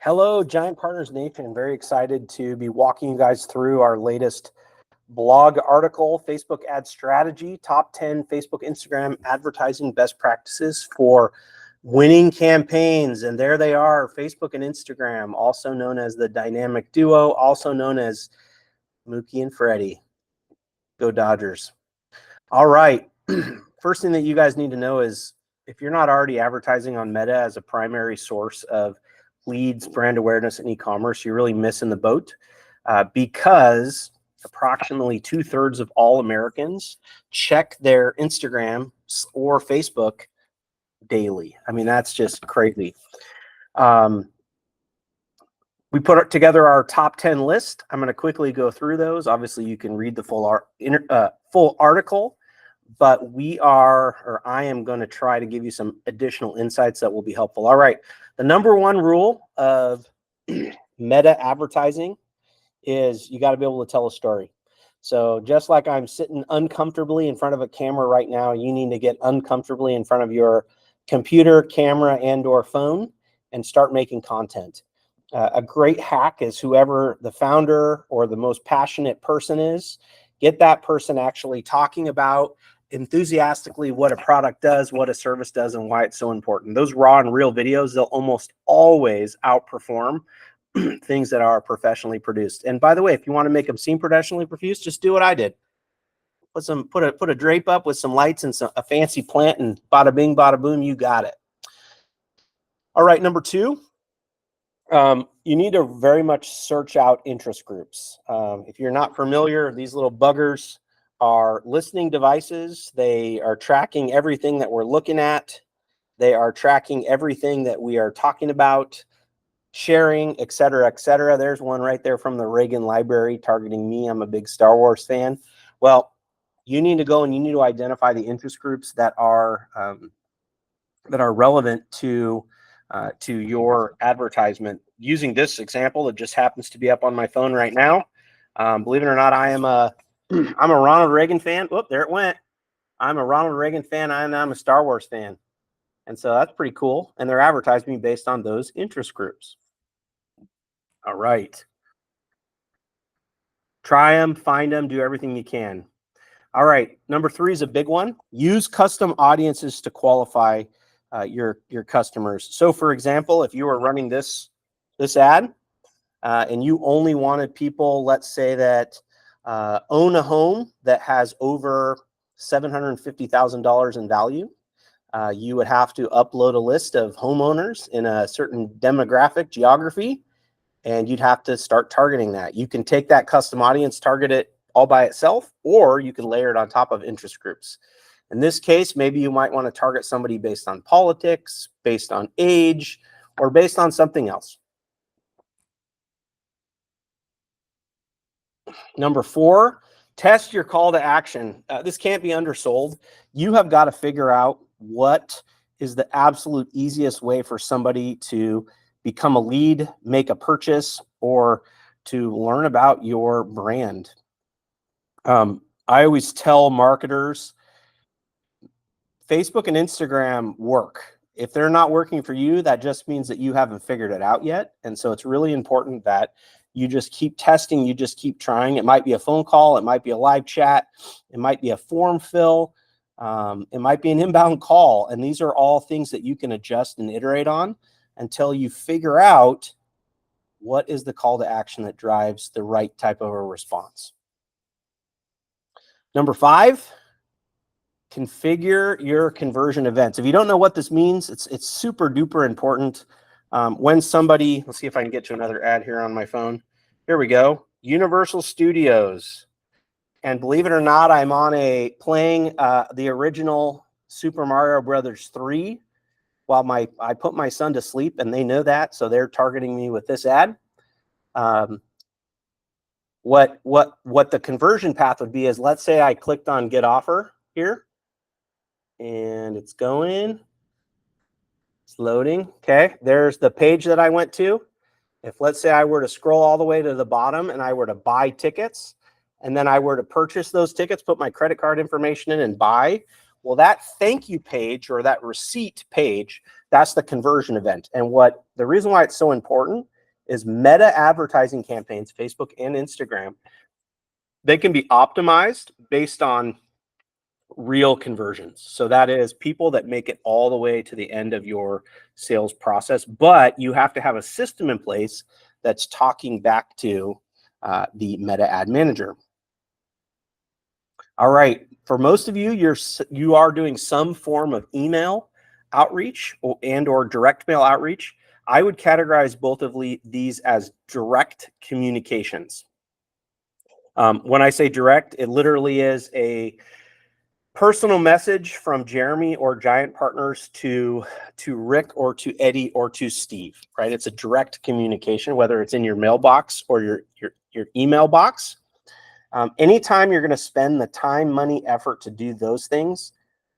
Hello, Giant Partners Nation. Very excited to be walking you guys through our latest blog article, Facebook Ad Strategy, Top 10 Facebook Instagram Advertising Best Practices for Winning Campaigns. And there they are, Facebook and Instagram, also known as the Dynamic Duo, also known as Mookie and Freddie. Go Dodgers. All right. First thing that you guys need to know is if you're not already advertising on Meta as a primary source of leads, brand awareness, and e-commerce, you're really missing the boat because approximately 2/3 of all Americans check their Instagram or Facebook daily. I mean, that's just crazy. We put together our top 10 list. I'm going to quickly go through those. Obviously, you can read the full article, but I am going to try to give you some additional insights that will be helpful. All right. The number one rule of meta advertising is you got to be able to tell a story. So just like I'm sitting uncomfortably in front of a camera right now, you need to get uncomfortably in front of your computer, camera, and/or phone and start making content. A great hack is whoever the founder or the most passionate person is, get that person actually talking about enthusiastically what a product does, what a service does, and why it's so important. Those raw and real videos, they'll almost always outperform things that are professionally produced. And by the way, if you want to make them seem professionally produced, just do what I did. Put a drape up with some lights and a fancy plant, and bada bing, bada boom, you got it. All right, number two. You need to very much search out interest groups. If you're not familiar, these little buggers are listening devices. They are tracking everything that we're looking at. They are tracking everything that we are talking about, sharing, et cetera, et cetera. There's one right there from the Reagan Library targeting me. I'm a big Star Wars fan. Well, you need to go and you need to identify the interest groups that are relevant to your advertisement. Using this example, it just happens to be up on my phone right now. Believe it or not, I'm a Ronald Reagan fan. Whoop, there it went. I'm a Ronald Reagan fan, and I'm a Star Wars fan. And so that's pretty cool. And they're advertising me based on those interest groups. All right. Try them, find them, do everything you can. All right. Number three is a big one. Use custom audiences to qualify your customers. So for example, if you were running this ad and you only wanted people, let's say that own a home that has over $750,000 in value, you would have to upload a list of homeowners in a certain demographic geography, and you'd have to start targeting that. You can take that custom audience, target it all by itself, or you can layer it on top of interest groups. In this case, maybe you might want to target somebody based on politics, based on age, or based on something else. Number four, test your call to action. This can't be undersold. You have got to figure out what is the absolute easiest way for somebody to become a lead, make a purchase, or to learn about your brand. I always tell marketers, Facebook and Instagram work. If they're not working for you, that just means that you haven't figured it out yet. And so it's really important that you just keep testing, you just keep trying. It might be a phone call, it might be a live chat, it might be a form fill, it might be an inbound call. And these are all things that you can adjust and iterate on until you figure out what is the call to action that drives the right type of a response. Number five, configure your conversion events. If you don't know what this means, it's super duper important. When somebody, let's see if I can get to another ad here on my phone. Here we go. Universal Studios. And believe it or not, I'm on playing the original Super Mario Brothers 3 while I put my son to sleep, and they know that, so they're targeting me with this ad. What the conversion path would be is, let's say I clicked on Get Offer here, and it's going. It's loading. Okay, there's the page that I went to. If let's say I were to scroll all the way to the bottom and I were to buy tickets, and then I were to purchase those tickets, put my credit card information in and buy, well, that thank you page or that receipt page, that's the conversion event. And the reason why it's so important is meta advertising campaigns, Facebook and Instagram. They can be optimized based on real conversions. So that is people that make it all the way to the end of your sales process, but you have to have a system in place that's talking back to the meta ad manager. All right, for most of you, you are doing some form of email outreach or direct mail outreach. I would categorize both of these as direct communications. When I say direct, it literally is a personal message from Jeremy or Giant Partners to Rick or to Eddie or to Steve, right? It's a direct communication, whether it's in your mailbox or your email box. Anytime you're going to spend the time, money, effort to do those things,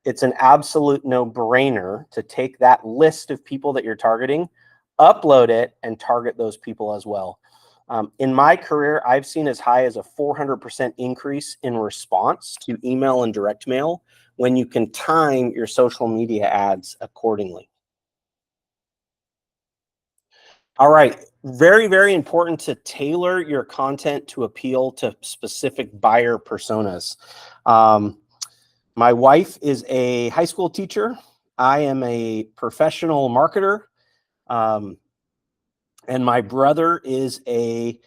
it's an absolute no-brainer to take that list of people that you're targeting, upload it, and target those people as well. In my career, I've seen as high as a 400% increase in response to email and direct mail when you can time your social media ads accordingly. All right, very, very important to tailor your content to appeal to specific buyer personas. My wife is a high school teacher. I am a professional marketer. And my brother is a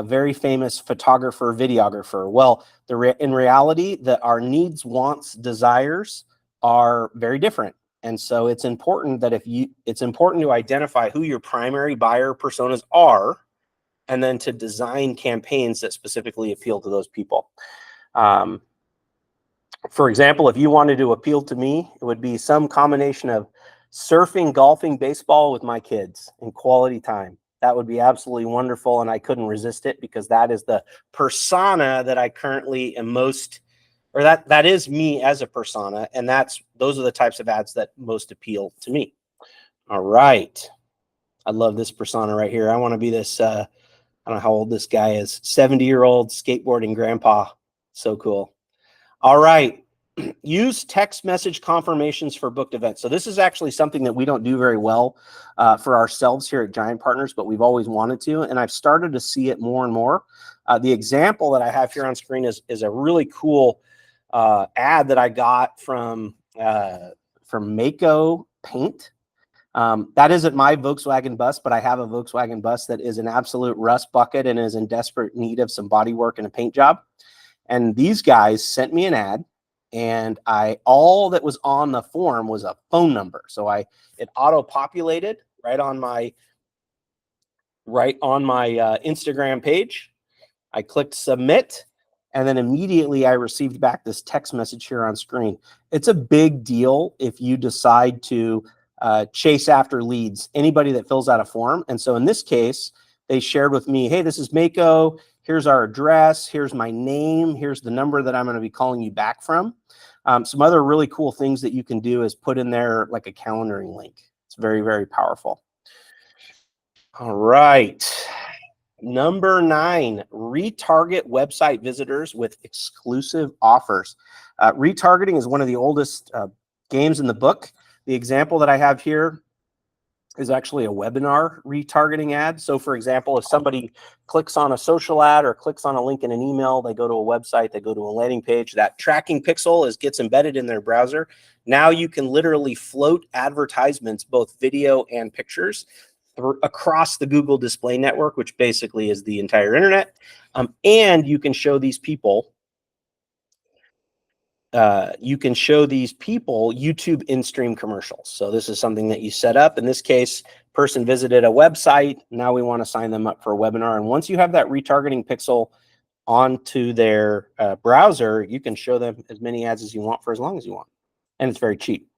very famous photographer, videographer. Well, in reality, our needs, wants, desires are very different. And so it's important that it's important to identify who your primary buyer personas are, and then to design campaigns that specifically appeal to those people. For example, if you wanted to appeal to me, it would be some combination of surfing, golfing, baseball with my kids and quality time. That would be absolutely wonderful, and I couldn't resist it because that is the persona that I currently am most, or that is me as a persona, and those are the types of ads that most appeal to me. All right. I love this persona right here. I want to be this, I don't know how old this guy is, 70-year-old skateboarding grandpa. So cool. All right. Use text message confirmations for booked events. So this is actually something that we don't do very well for ourselves here at Giant Partners, but we've always wanted to, and I've started to see it more and more. The example that I have here on screen is a really cool ad that I got from Mako Paint. That isn't my Volkswagen bus, but I have a Volkswagen bus that is an absolute rust bucket and is in desperate need of some body work and a paint job. And these guys sent me an ad, and all that was on the form was a phone number. So it auto-populated right on my Instagram page. I clicked submit, and then immediately I received back this text message here on screen. It's a big deal if you decide to chase after leads, anybody that fills out a form. And so in this case, they shared with me, hey, this is Mako. Here's our address. Here's my name. Here's the number that I'm going to be calling you back from. Some other really cool things that you can do is put in there like a calendaring link. It's very, very powerful. All right. Number 9, retarget website visitors with exclusive offers. Retargeting is one of the oldest games in the book. The example that I have here is actually a webinar retargeting ad. So for example, if somebody clicks on a social ad or clicks on a link in an email, they go to a website, they go to a landing page, that tracking pixel gets embedded in their browser. Now you can literally float advertisements, both video and pictures, across the Google Display Network, which basically is the entire internet. And you can show these people YouTube in-stream commercials. So this is something that you set up. In this case, person visited a website. Now we want to sign them up for a webinar. And once you have that retargeting pixel onto their browser, you can show them as many ads as you want for as long as you want. And it's very cheap.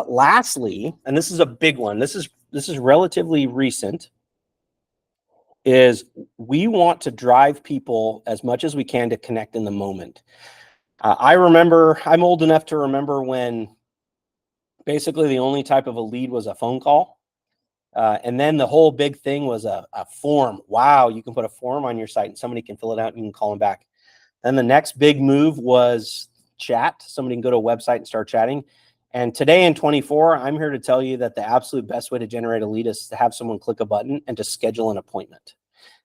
Lastly, and this is a big one, this is relatively recent, is we want to drive people as much as we can to connect in the moment. I remember, I'm old enough to remember when basically the only type of a lead was a phone call. And then the whole big thing was a form. Wow, you can put a form on your site and somebody can fill it out and you can call them back. Then the next big move was chat. Somebody can go to a website and start chatting. And today in 24, I'm here to tell you that the absolute best way to generate a lead is to have someone click a button and to schedule an appointment.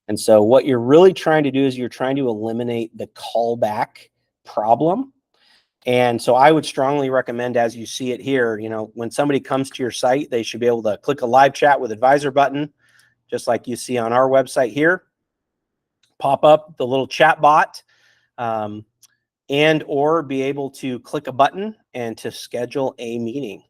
And so what you're really trying to do is you're trying to eliminate the callback problem. And so I would strongly recommend, as you see it here, you know, when somebody comes to your site, they should be able to click a live chat with advisor button, just like you see on our website here. Pop up the little chat bot, and or be able to click a button and to schedule a meeting.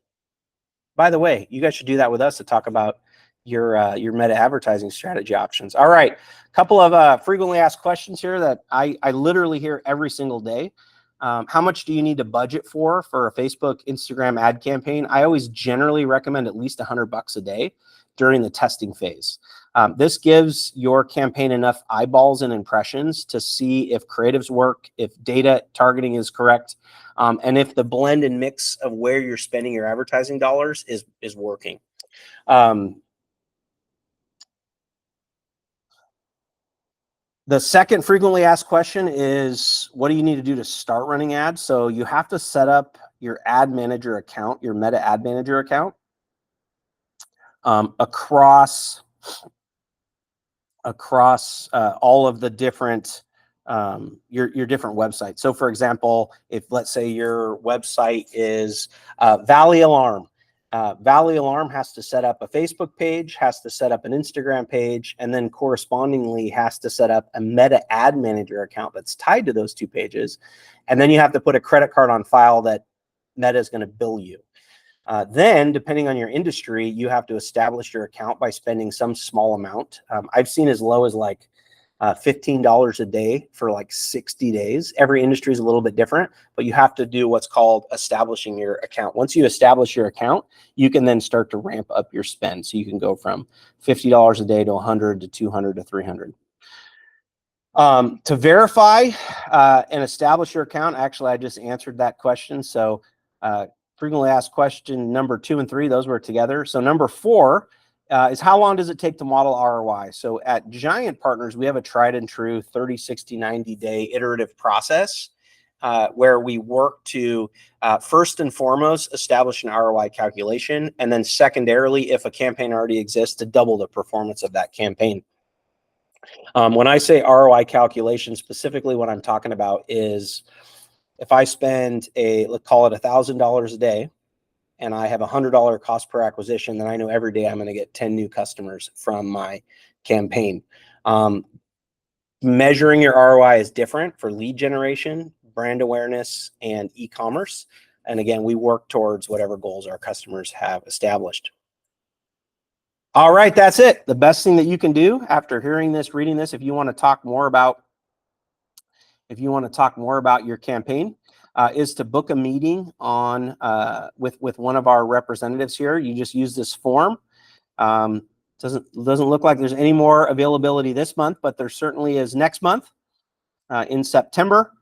By the way, you guys should do that with us to talk about your meta advertising strategy options. All right, a couple of frequently asked questions here that I literally hear every single day. How much do you need to budget for a Facebook, Instagram ad campaign? I always generally recommend at least $100 a day during the testing phase. This gives your campaign enough eyeballs and impressions to see if creatives work, if data targeting is correct, and if the blend and mix of where you're spending your advertising dollars is working. The second frequently asked question is, what do you need to do to start running ads? So you have to set up your ad manager account, your Meta Ad Manager account, across all of the different your different websites. So for example, if let's say your website is Valley Alarm, Valley Alarm has to set up a Facebook page, has to set up an Instagram page, and then correspondingly has to set up a Meta Ad Manager account that's tied to those two pages. And then you have to put a credit card on file that Meta is going to bill you. Then, depending on your industry, you have to establish your account by spending some small amount. I've seen as low as like $15 a day for like 60 days. Every industry is a little bit different, but you have to do what's called establishing your account. Once you establish your account, you can then start to ramp up your spend. So you can go from $50 a day to 100 to 200 to 300. To verify and establish your account, actually, I just answered that question. So frequently asked question number 2 and 3, those were together. So number 4 is, how long does it take to model ROI? So at Giant Partners, we have a tried and true 30, 60, 90-day iterative process where we work to first and foremost establish an ROI calculation, and then secondarily, if a campaign already exists, to double the performance of that campaign. When I say ROI calculation, specifically what I'm talking about is if I spend let's call it $1,000 a day, and I have a $100 cost per acquisition, then I know every day I'm going to get 10 new customers from my campaign. Measuring your ROI is different for lead generation, brand awareness, and e-commerce. And again, we work towards whatever goals our customers have established. All right, that's it. The best thing that you can do after hearing this, reading this, if you want to talk more about your campaign, is to book a meeting on with one of our representatives here. You just use this form. Doesn't look like there's any more availability this month, but there certainly is next month in September.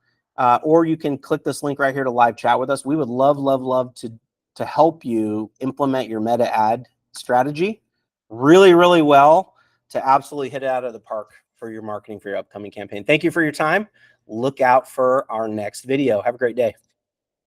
Or you can click this link right here to live chat with us. We would love to help you implement your meta ad strategy really well to absolutely hit it out of the park for your marketing for your upcoming campaign. Thank you for your time. Look out for our next video. Have a great day.